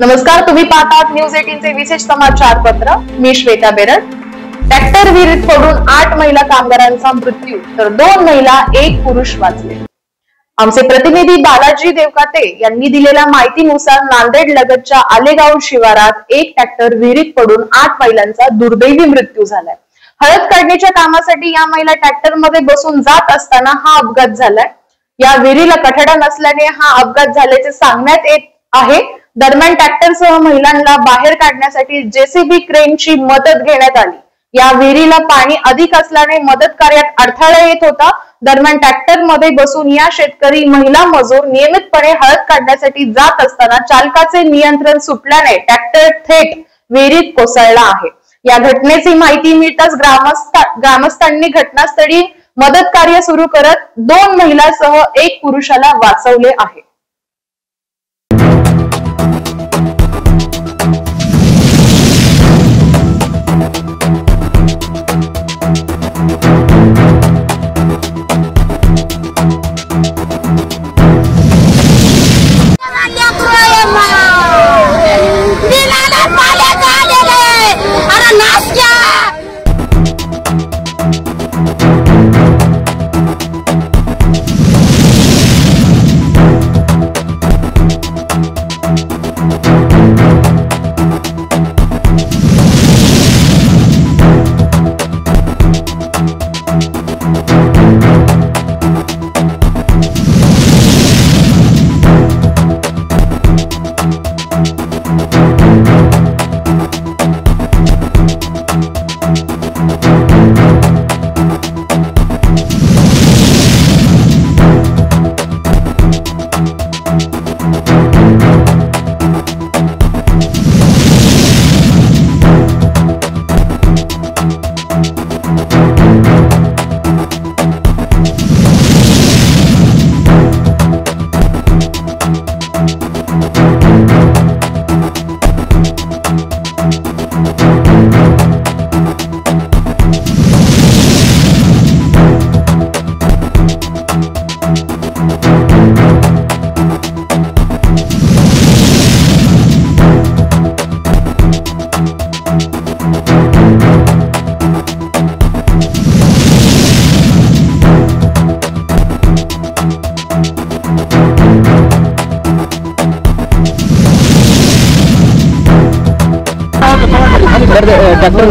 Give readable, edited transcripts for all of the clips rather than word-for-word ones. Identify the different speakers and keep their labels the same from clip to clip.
Speaker 1: नमस्कार, तुम्ही पाहतात न्यूज 18 चे विशेष समाचार पत्र। मी श्वेता बेरड। ट्रॅक्टर विहिरीत पडून 8 महिला कामगारांचा मृत्यू तर 2 महिला 1 पुरुष वाचले। आमचे प्रतिनिधी बालाजी देवकाते यांनी दिलेल्या माहितीनुसार नांदेड लगतच्या आलेगाव शिवारात एक ट्रॅक्टर विहिरीत पडून 8 महिलांचा दुर्दैवी मृत्यू झालाय। हळद काढण्याच्या कामासाठी या महिला ट्रॅक्टर मध्ये बसून जात असताना हा अपघात झालाय। या विहिरीला कठडा नसल्याने हा अपघात झाल्याचे सांगण्यात येत आहे। दरम्यान ट्रॅक्टरसह महिलांना बाहेर काढण्यासाठी जेसीबी क्रेनची मदत घेण्यात आली। या विहिरीला पाणी अधिक असल्याने मदत कार्यात अडथळा येत होता। दरम्यान ट्रॅक्टर मध्ये बसून या शेतकरी महिला मजूर नियमितपणे हळद काढण्यासाठी जात असताना चालकाचे नियंत्रण सुटल्याने ट्रॅक्टर थेट विहिरीत कोसळला आहे। या घटनेची माहिती मिळताच ग्रामस्थांनी घटनास्थळी मदत कार्य सुरू करत 2 महिलांसह 1 पुरुषाला वाचवले आहे।
Speaker 2: ट्रॅक्टर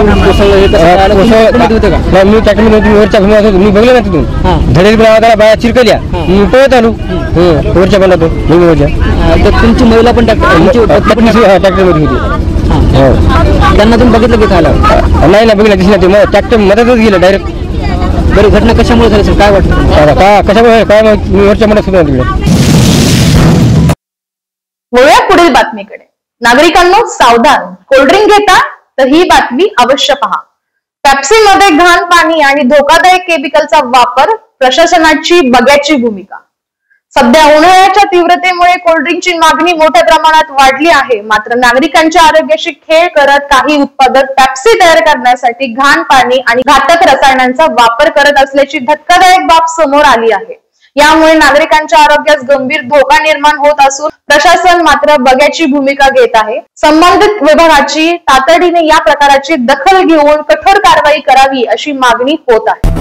Speaker 2: मी ट्रॅक्टर वरच्या मी बघलं ना तिथून धडेल त्याला बाया चिरकल्या मी पळत आलो वरच्या बनातून
Speaker 3: तुमची महिला पण
Speaker 2: ट्रॅक्टर मध्ये होती।
Speaker 3: त्यांना तुम्ही बघितलं की झालं
Speaker 2: नाही ना बघितलं दिसलं ते ट्रॅक्टर मधातच गेलं डायरेक्ट।
Speaker 3: बरी घटना कशामुळे झाली सर, काय वाटतं
Speaker 2: कशामुळे काय मी वरच्या मनात सुद्धा तिकडे।
Speaker 1: वळूया पुढील बातमीकडे। नागरिकांनो सावधान, कोल्ड्रिंक घेता तर ही बातमी अवश्य पहा। पेप्सी मध्ये घाण पाणी आणि धोकादायक केमिकलचा वापर, प्रशासनाची बघ्याची भूमिका। सध्या उन्हाळ्याच्या तीव्रतेमुळे कोल्ड्रिंकची मागणी मोठ्या प्रमाणात वाढली आहे। मात्र नागरिकांच्या आरोग्याशी खेळ करत काही उत्पादक पेप्सी तयार करण्यासाठी घाण पाणी आणि घातक रसायनांचा वापर करत असल्याची धक्कादायक बाब समोर आली आहे। यामुळे नागरिकांच्या आरोग्यास गंभीर धोका निर्माण होत असून प्रशासन मात्र बघ्याची भूमिका घेत आहे। संबंधित विभागाची तातडीने या प्रकाराची दखल घेऊन कठोर कारवाई करावी अशी मागणी होत आहे।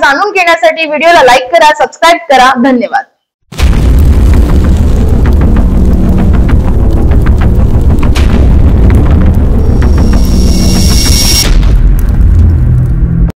Speaker 1: जाणून घेण्यासाठी व्हिडिओला लाईक करा, सबस्क्राईब करा. धन्यवाद.